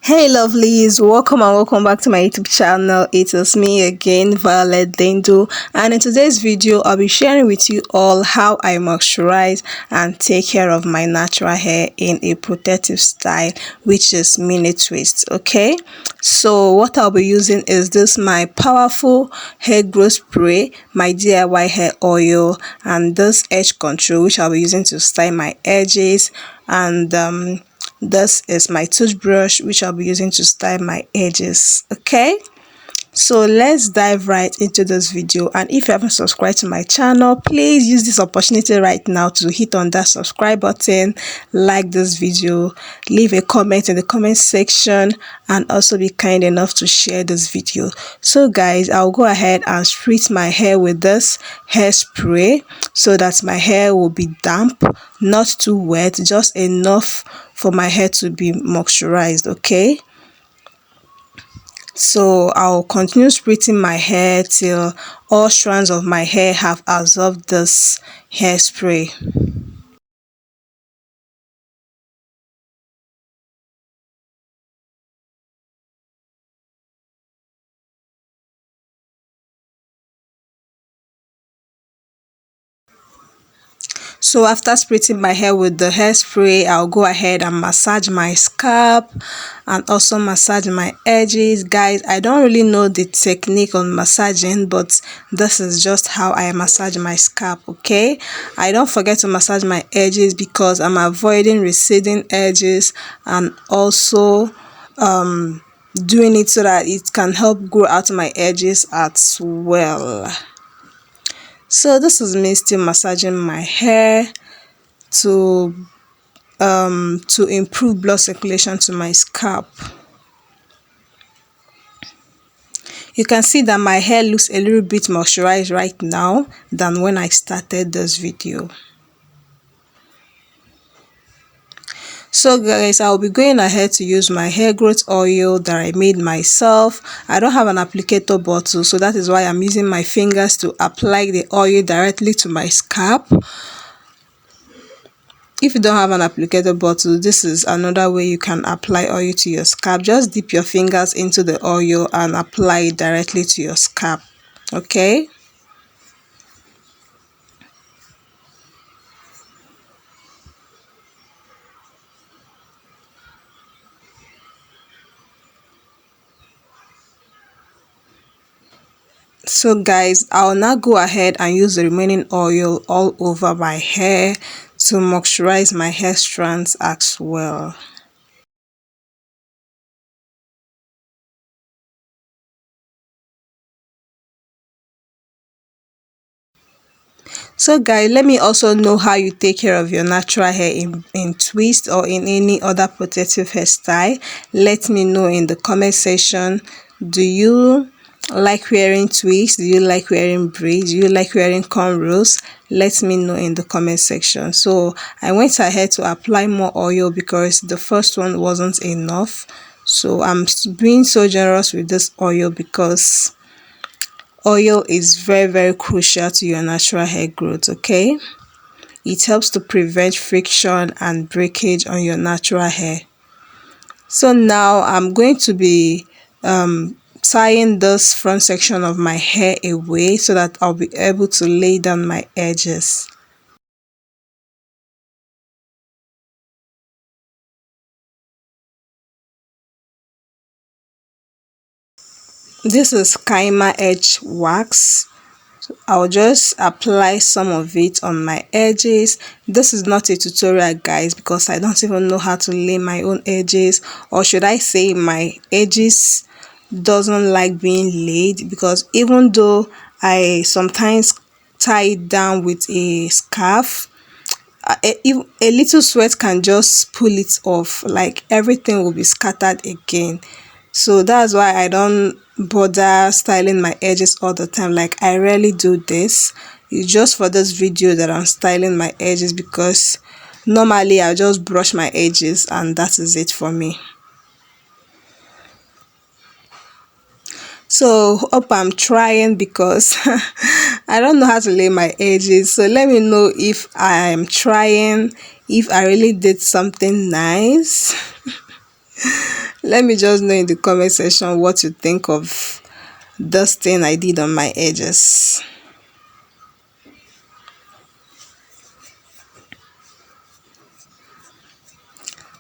Hey lovelies, welcome and welcome back to my YouTube channel. It is me again, Violet Dendo, and in today's video I'll be sharing with you all how I moisturize and take care of my natural hair in a protective style, which is mini twist. Okay, so what I'll be using is this my powerful hair growth spray, my DIY hair oil, and this edge control which I'll be using to style my edges, and this is my toothbrush which I'll be using to style my edges. Okay, so let's dive right into this video, and if you haven't subscribed to my channel, please use this opportunity right now to hit on that subscribe button, like this video, leave a comment in the comment section, and also be kind enough to share this video. So guys, I'll go ahead and spritz my hair with this hairspray so that my hair will be damp, not too wet, just enough for my hair to be moisturized. Okay, so I'll continue spritzing my hair till all strands of my hair have absorbed this hairspray. So after spritzing my hair with the hairspray, I'll go ahead and massage my scalp and also massage my edges. Guys, I don't really know the technique on massaging, but this is just how I massage my scalp. Okay, I don't forget to massage my edges because I'm avoiding receding edges, and also doing it so that it can help grow out my edges as well. So this is me still massaging my hair to improve blood circulation to my scalp. You can see that my hair looks a little bit moisturized right now than when I started this video. So guys, I'll be going ahead to use my hair growth oil that I made myself. I don't have an applicator bottle, so that is why I'm using my fingers to apply the oil directly to my scalp. If you don't have an applicator bottle, this is another way you can apply oil to your scalp. Just dip your fingers into the oil and apply it directly to your scalp. Okay, so guys, I'll now go ahead and use the remaining oil all over my hair to moisturize my hair strands as well. So guys, let me also know how you take care of your natural hair in twist or in any other protective hairstyle. Let me know in the comment section. Do you like wearing twists? Do you like wearing braids? Do you like wearing cornrows? Let me know in the comment section. So I went ahead to apply more oil because the first one wasn't enough. So I'm being so generous with this oil because oil is very crucial to your natural hair growth. Okay, it helps to prevent friction and breakage on your natural hair. So now I'm going to be tying this front section of my hair away so that I'll be able to lay down my edges. This is Kaima edge wax. I'll just apply some of it on my edges. This is not a tutorial guys because I don't even know how to lay my own edges, or should I say my edges doesn't like being laid, because even though I sometimes tie it down with a scarf, a little sweat can just pull it off, like everything will be scattered again. So that's why I don't bother styling my edges all the time. Like I rarely do this. It's just for this video that I'm styling my edges, because normally I'll just brush my edges and that is it for me. So hope I'm trying, because I don't know how to lay my edges. So let me know if I'm trying, if I really did something nice. Let me just know in the comment section what you think of this thing I did on my edges.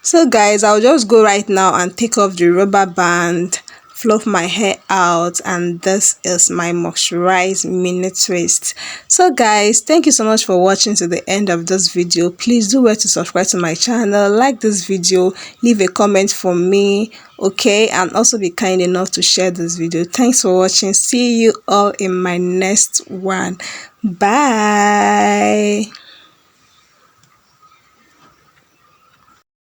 So guys, I'll just go right now and take off the rubber band, fluff my hair out, and this is my moisturized mini twist. So guys, thank you so much for watching to the end of this video. Please do well to subscribe to my channel, like this video, leave a comment for me, okay, and also be kind enough to share this video. Thanks for watching. See you all in my next one. Bye.